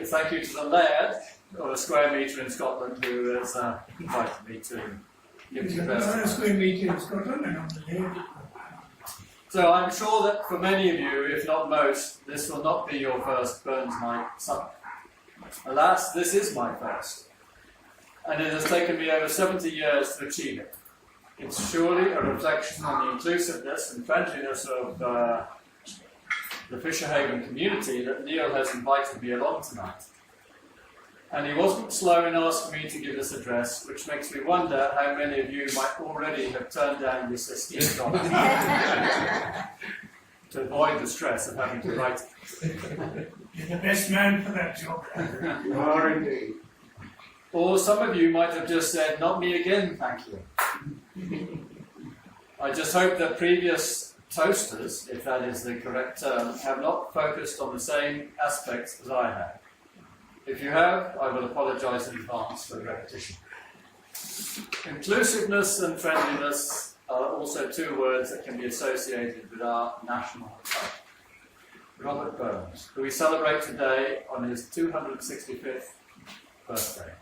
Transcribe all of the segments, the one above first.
thank you to the Laird of a square metre in Scotland who has invited me to give you the best. I'm a square metre in Scotland and I'm the Laird. So I'm sure that for many of you, if not most, this will not be your first Burns Night supper. Alas, this is my first, and it has taken me over 70 years to achieve it. It's surely a reflection on the inclusiveness and friendliness of the Fisherhaven community that Neil has invited me along tonight. And he wasn't slow in asking me to give this address, which makes me wonder how many of you might already have turned down this esteemed honour to avoid the stress of having to write it. You're the best man for that job. You are indeed. Or some of you might have just said, "Not me again, thank you." I just hope that previous toasters, if that is the correct term, have not focused on the same aspects as I have. If you have, I will apologise in advance for the repetition. Inclusiveness and friendliness are also two words that can be associated with our national poet, Robert Burns, who we celebrate today on his 265th birthday.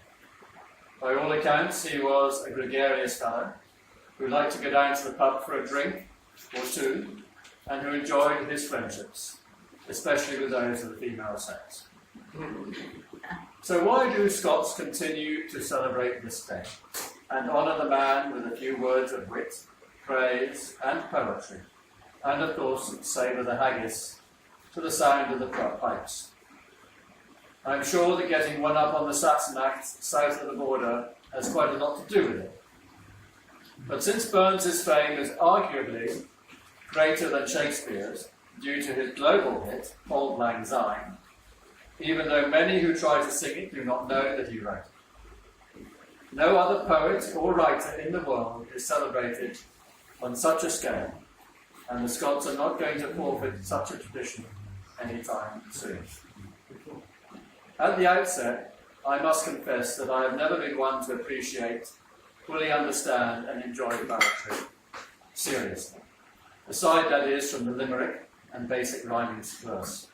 By all accounts, he was a gregarious fellow who liked to go down to the pub for a drink or two and who enjoyed his friendships, especially with those of the female sex. So why do Scots continue to celebrate this day and honour the man with a few words of wit, praise and poetry, and of course savour the haggis to the sound of the pipes? I'm sure that getting one up on the Sassenach south of the border has quite a lot to do with it. But since Burns' fame is arguably greater than Shakespeare's due to his global hit, Auld Lang Syne, even though many who try to sing it do not know that he wrote it. No other poet or writer in the world is celebrated on such a scale, and the Scots are not going to forfeit such a tradition anytime soon. At the outset, I must confess that I have never been one to appreciate, fully understand and enjoy poetry seriously, aside that is from the limerick and basic rhyming verse.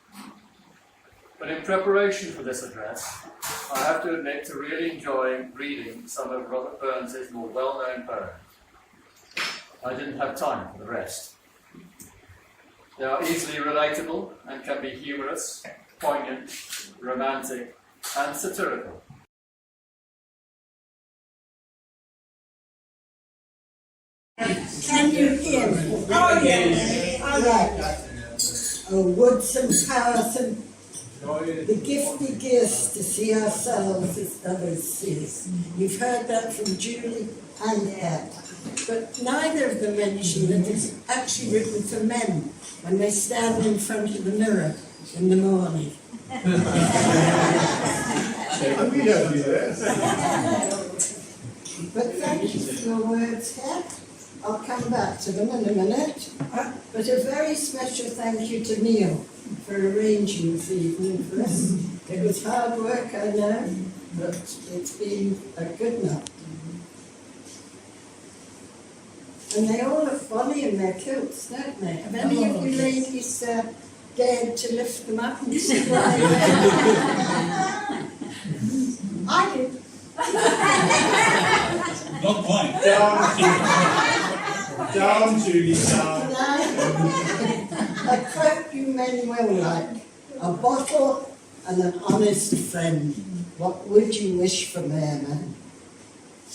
But in preparation for this address, I have to admit to really enjoying reading some of Robert Burns' more well-known poems. I didn't have time for the rest. They are easily relatable and can be humorous, poignant, romantic, and satirical. Can you hear me? Oh, yes. All right. Oh, woods and powers and the gift we give to see ourselves as others see us. You've heard that from Julie and Ed. But neither of them mention that it's actually written for men when they stand in front of the mirror in the morning. We don't do that. But thank you for your words, Ed. I'll come back to them in a minute. But a very special thank you to Neil for arranging this evening for us. It was hard work, I know, but it's been a good night. And they all look bonny in their kilts, don't they? Have any of you ladies dared to lift them up and see why I did. Not quite. Down, Julie, down. A quote you men will like: a bottle and an honest friend. What would you wish for more, man?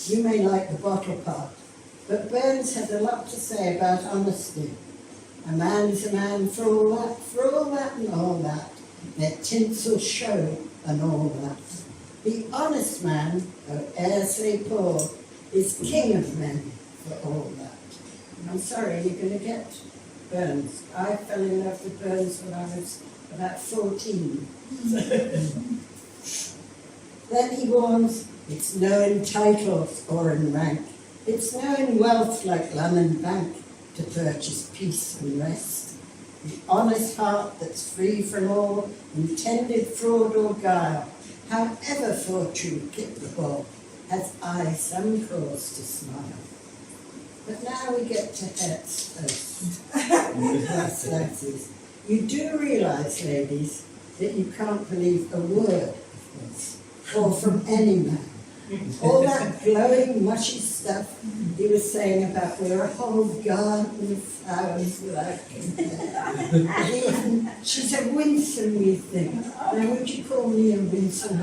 You may like the bottle part, but Burns had a lot to say about honesty. A man's a man for all that and all that. Let tinsel show and all that. The honest man, though e'er say poor, is king of men for all that. I'm sorry, you're going to get Burns. I fell in love with Burns when I was about 14. Then he warns, it's no in titles or in rank. It's no in wealth like London Bank to purchase peace and rest. The honest heart that's free from all intended fraud or guile, however fortune kick the ball, has aye some cause to smile. But now we get to Het's toast. You do realise, ladies, that you can't believe a word was, or from any man. All that glowing, mushy stuff he was saying about we're a whole garden of flowers without compare. And even, she said, winsome we think. Now would you call me a winsome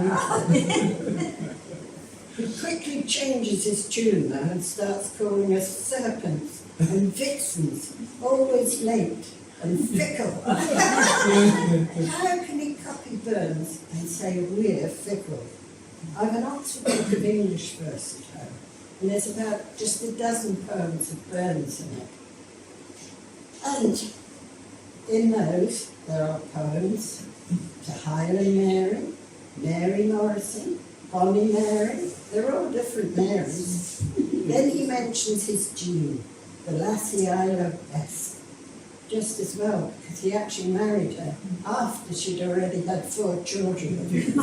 weakling? He quickly changes his tune though and starts calling us serpents and vixens, always late and fickle. How can he copy Burns and say we're fickle? I've an Oxford Book of English verse at home, and there's about just a dozen poems of Burns in it. And in those, there are poems to Highland Mary, Mary Morrison, Bonnie Mary, they're all different Marys. Then he mentions his Jean, the lassie I love best, just as well, because he actually married her after she'd already had 4 children of his.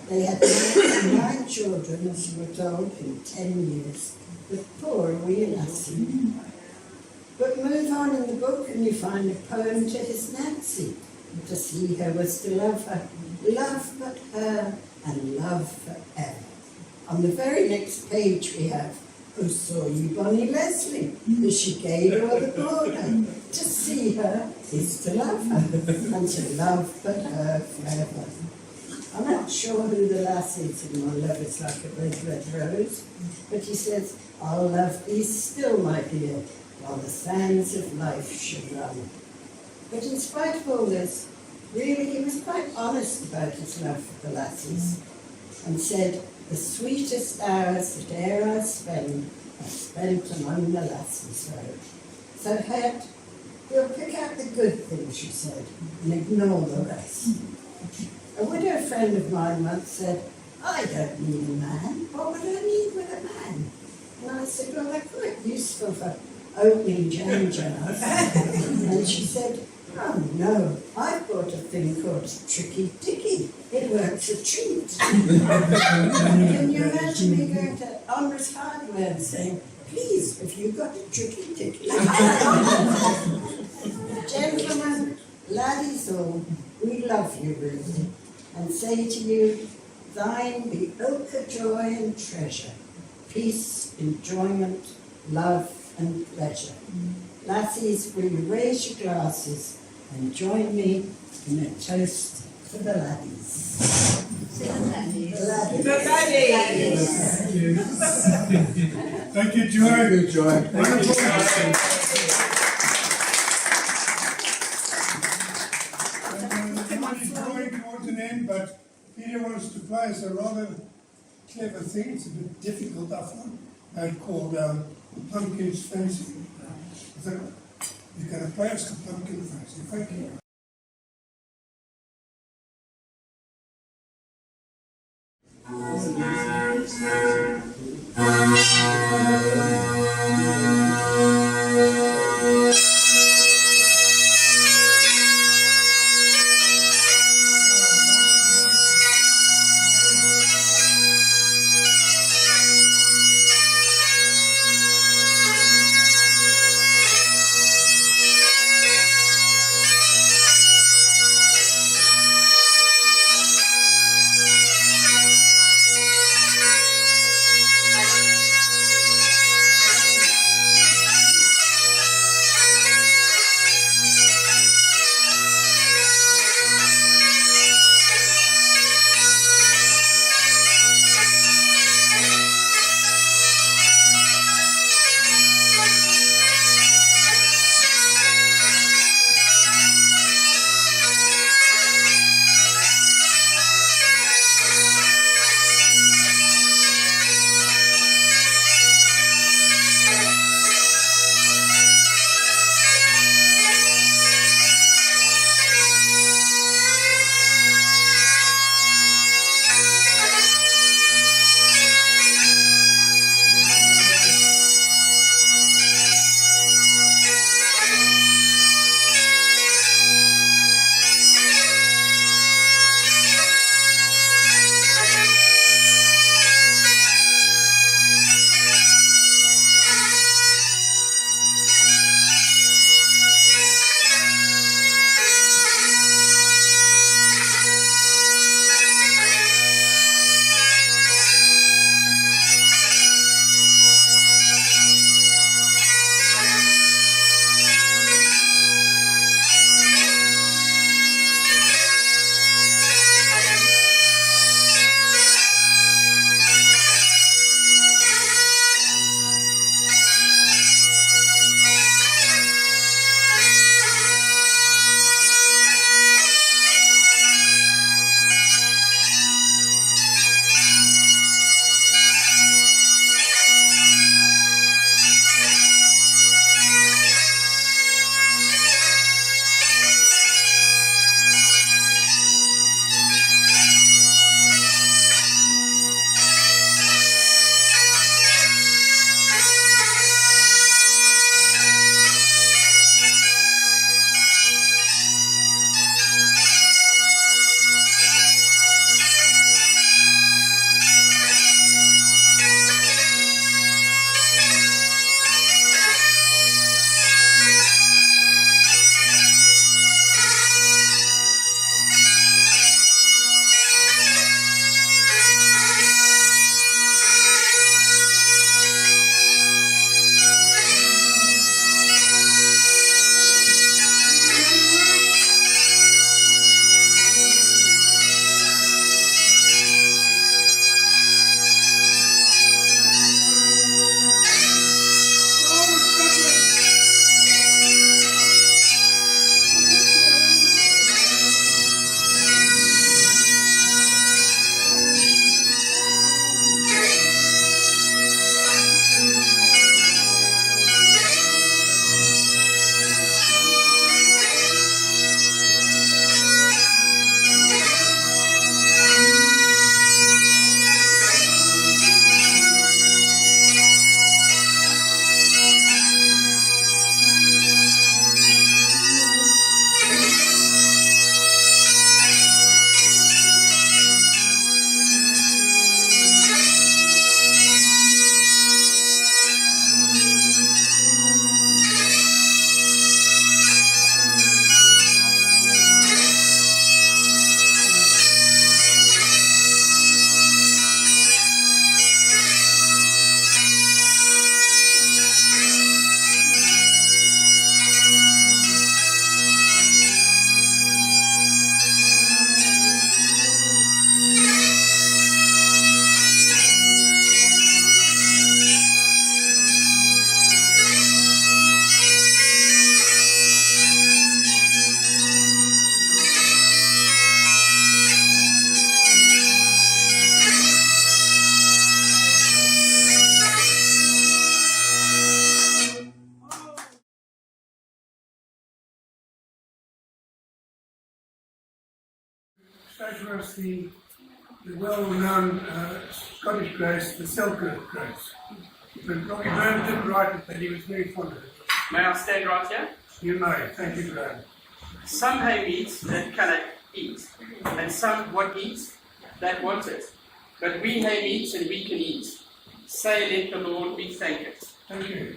They had 9 children, as you were told, in 10 years, with poor wee lassie. But move on in the book and you find a poem to his Nancy. To see her was to love her, love but her, and love forever. On the very next page we have, who saw you, Bonnie Leslie, as she gave o'er the border. To see her is to love her, and to love but her forever. I'm not sure who the lass is in My Love Is Like a Red, Red Rose, but he says, I'll love thee still, my dear, while the sands of life should run. But in spite of all this, really he was quite honest about his love for the lassies, and said, the sweetest hours that e'er I spend are spent among the lassies' road. So Het, we'll pick out the good things, she said, and ignore the rest. A widow friend of mine once said, I don't need a man, what would I need with a man? And I said, well, they're quite useful for opening jam jars. And she said, oh no, I've bought a thing called Tricky Dicky. It works a treat. Can you imagine me going to Honour's Hardware and saying, please, have you got a Tricky Dicky? Gentlemen, laddies all, we love you really, and say to you, thine be ilka joy and treasure, peace, enjoyment, love and pleasure. Lassies, will you raise your glasses and join me in a toast to the laddies. The laddies. Thank you, Joy. Good, Joy. Everybody's drawing towards an end, but Peter wants to play us a rather clever thing. It's a bit difficult, I found, called Pumpkin's Fancy. So, you're going to play us the Pumpkin Fancy. Thank you. That was the well-known Scottish grace, the Selkirk grace. But Robbie Burns didn't write it, but he was very fond of it. May I stand right here? You may. Thank you, Graham. Some hay meat that cannot eat, and some what eat that want it. But we hay meat and we can eat. Say let the Lord be thanked. Thank you.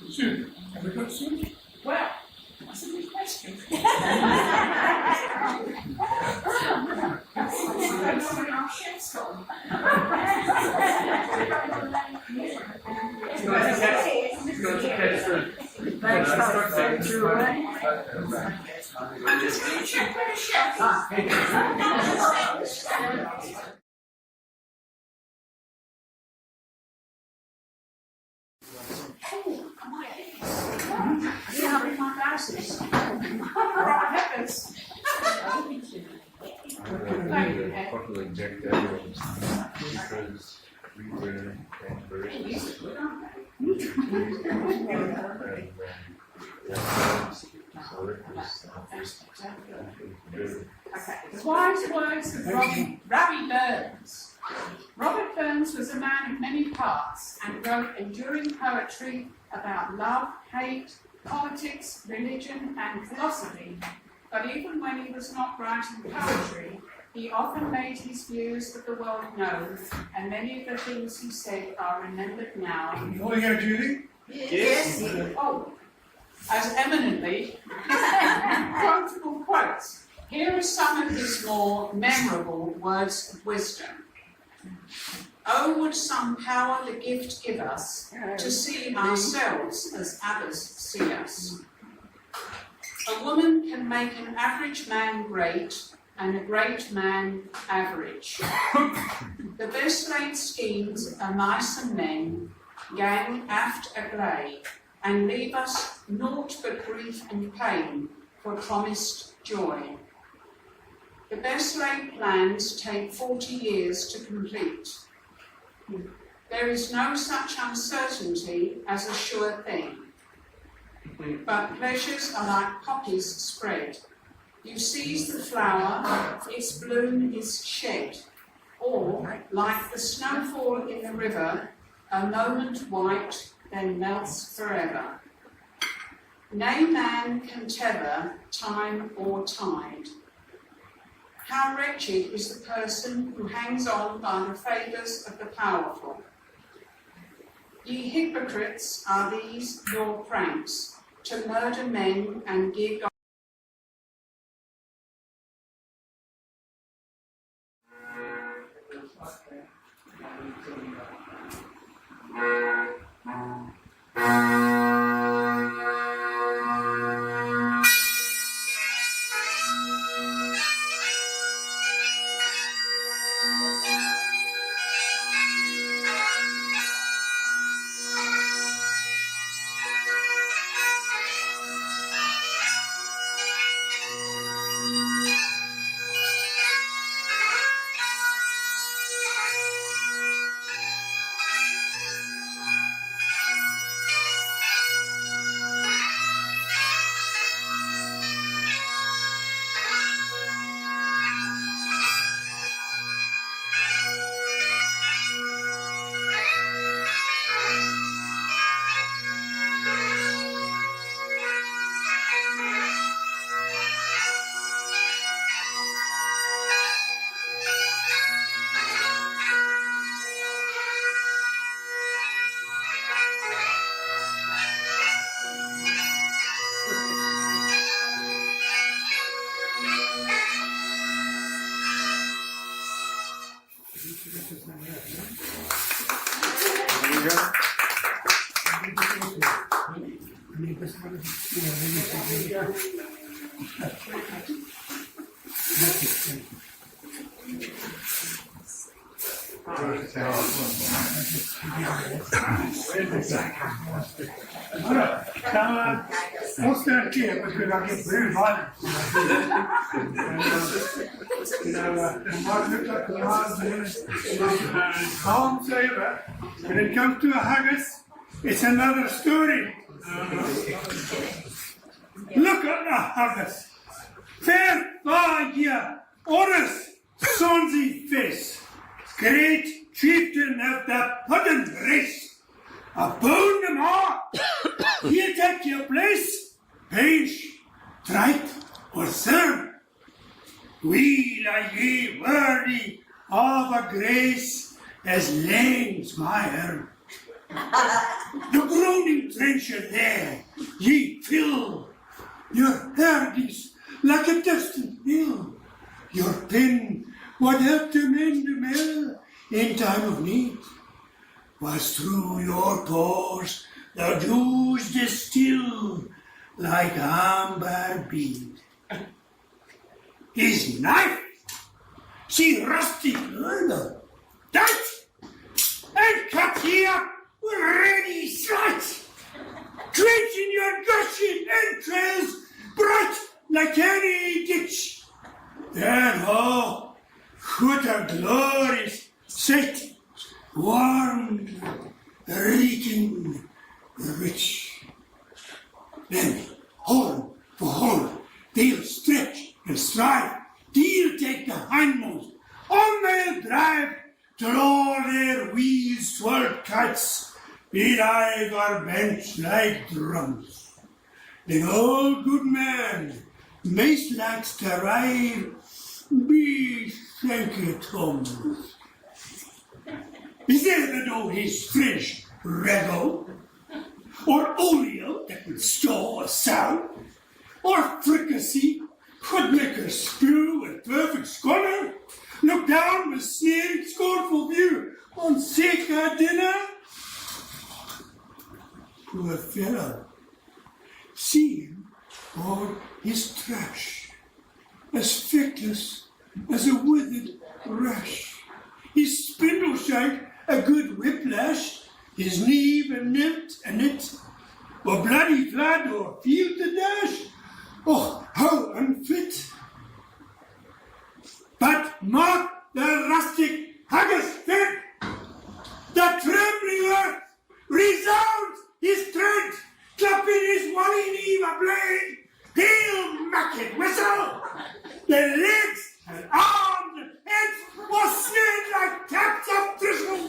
Soup. Have we got soup? Well, that's a good question. Probably Jack Daniels because we were very The wise words of Rabbi Burns. Robert Burns was a man of many parts and wrote enduring poetry about love, hate, politics, religion, and philosophy. But even when he was not writing poetry, he often made his views that the world knows, and many of the things he said are remembered now. Before you go, Judy. Yes. Oh, as eminently quotable quotes. Here are some of his more memorable words of wisdom. Oh, would some power the gift give us to see ourselves as others see us. A woman can make an average man great and a great man average. The best laid schemes are mice and men, gang aft agley, and leave us naught but grief and pain for promised joy. The best laid plans take 40 years to complete. There is no such uncertainty as a sure thing. But pleasures are like poppies spread. You seize the flower, its bloom is shed. Or, like the snowfall in the river, a moment white, then melts forever. Nay man can tether time or tide. How wretched is the person who hangs on by the favours of the powerful. Ye hypocrites, are these your pranks, to murder men and give God I'll stand here because I get very violent. Mark looked like the last calm saver. When it comes to a haggis, it's another story. Look at the haggis. Fair Oris Sonsi Fis, great chieftain of the Puddin race, upon them all, here take your place, page, tripe, or serve. We are ye worthy of a grace as lands mire. The groaning trencher there, ye fill, your herdings like a distant hill. Your pen, what helped to mend the mill in time of need, was through your pores the juice distilled like amber bead. His knife, see rusty handle, that, and cut ye up with ready slice, drenching your gushing entrails bright like any ditch. Then, oh, what a glorious sight, warm, reeking, rich. Then, horn for horn, they'll stretch and strive, they'll take the hindmost, on they'll drive, till all their wheels swirl kites, bedive our bench like drums. Then old good man, mace likes to ride, be thank you, Tom. Is there no his French regal, or olio that would store a sound, or fricassee could make a spew with perfect scholar, look down with sneering scornful view on sacred dinner? Poor fellow, see him or his trash, as feckless as a withered rash. His spindle shank a good whiplash, his knee a nilt a knit, or bloody flood or field to dash. Oh, how unfit! But mark the rustic haggis fit, the trembling earth resounds his tread, clapping his wally knee a blade, he'll make it whistle, the legs and arms and heads were snared like taps of thistle.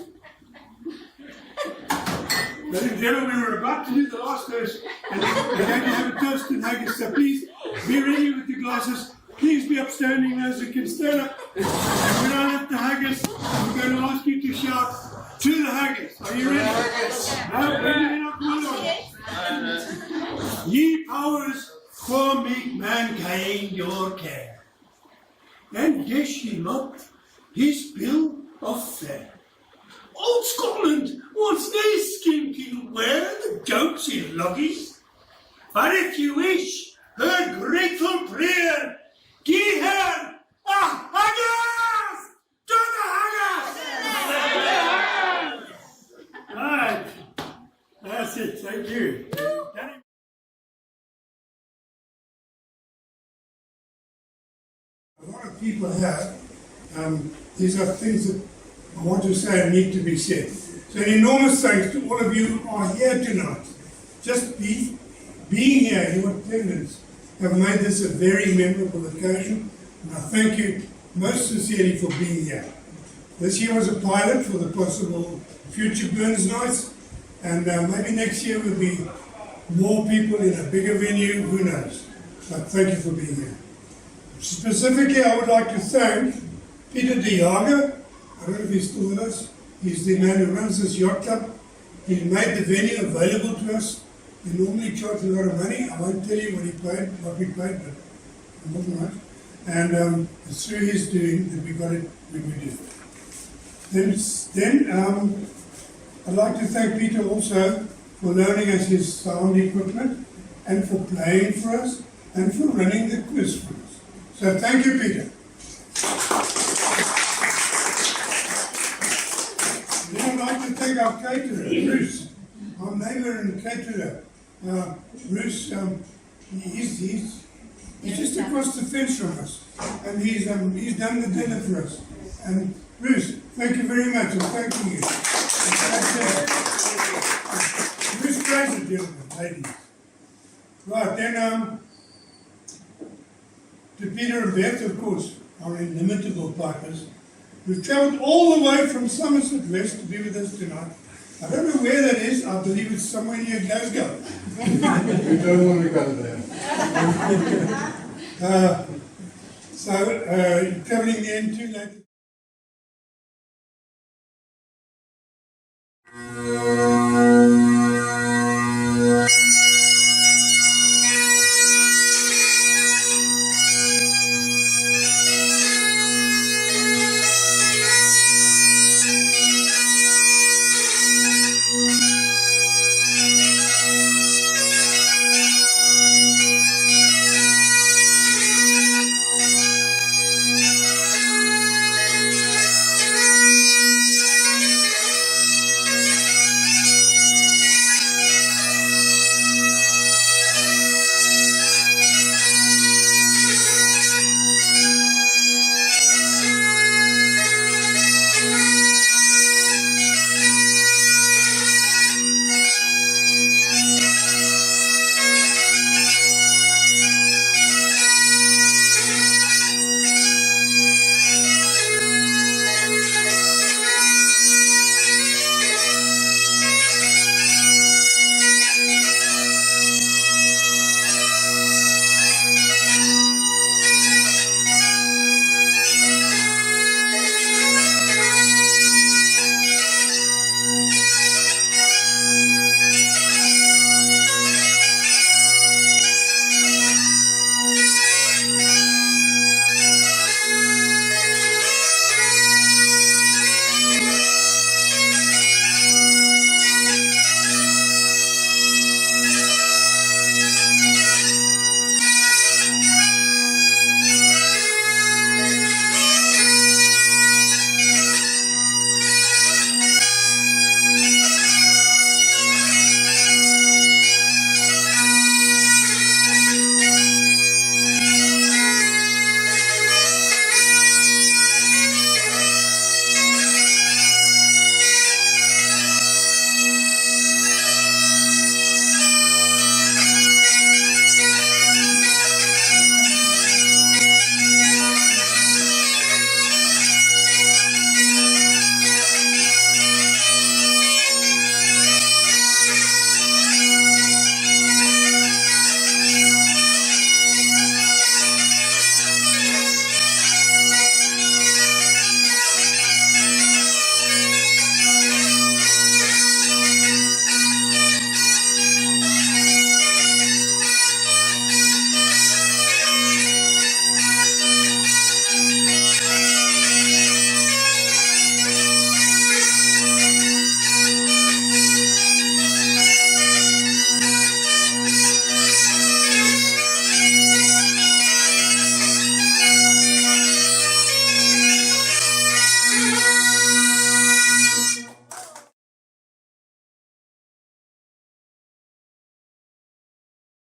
Ladies and gentlemen, we're about to do the last verse, and we're going to have a toast in haggis, so please be ready with your glasses. Please be upstanding those who can stand up. And when I lift the haggis, I'm going to ask you to shout to the haggis. Are you ready? No, maybe not well. Ye powers, for make mankind your care, and dish him up his bill of fare. Old Scotland wants they skinking wear the jokes in loggies, but if you wish her grateful prayer, give her a haggis to the haggis! Right, that's it, thank you. A lot of people have, these are things that I want to say and need to be said. So an enormous thanks to all of you who are here tonight. Just being here, your attendance, have made this a very memorable occasion, and I thank you most sincerely for being here. This year was a pilot for the possible future Burns nights, and maybe next year will be more people in a bigger venue, who knows. But thank you for being here. Specifically, I would like to thank Peter de Jager. I don't know if he's still with us. He's the man who runs this yacht club. He made the venue available to us. He normally charges a lot of money. I won't tell you what we paid, but it wasn't much. And it's through his doing that we got it when we did. Then I'd like to thank Peter also for loaning us his sound equipment and for playing for us and for running the quiz for us. So thank you, Peter. Then I'd like to thank our caterer, Bruce, our neighbour and caterer. Bruce, he's just across the fence from us, and he's done the dinner for us. And Bruce, thank you very much, and thanking you. Bruce Fraser, gentlemen, ladies. Right, then to Peter and Beth, of course, our inimitable partners, who've travelled all the way from Somerset West to be with us tonight. I don't know where that is. I believe it's somewhere near Glasgow. We don't want to go there. So, travelling the N2 later.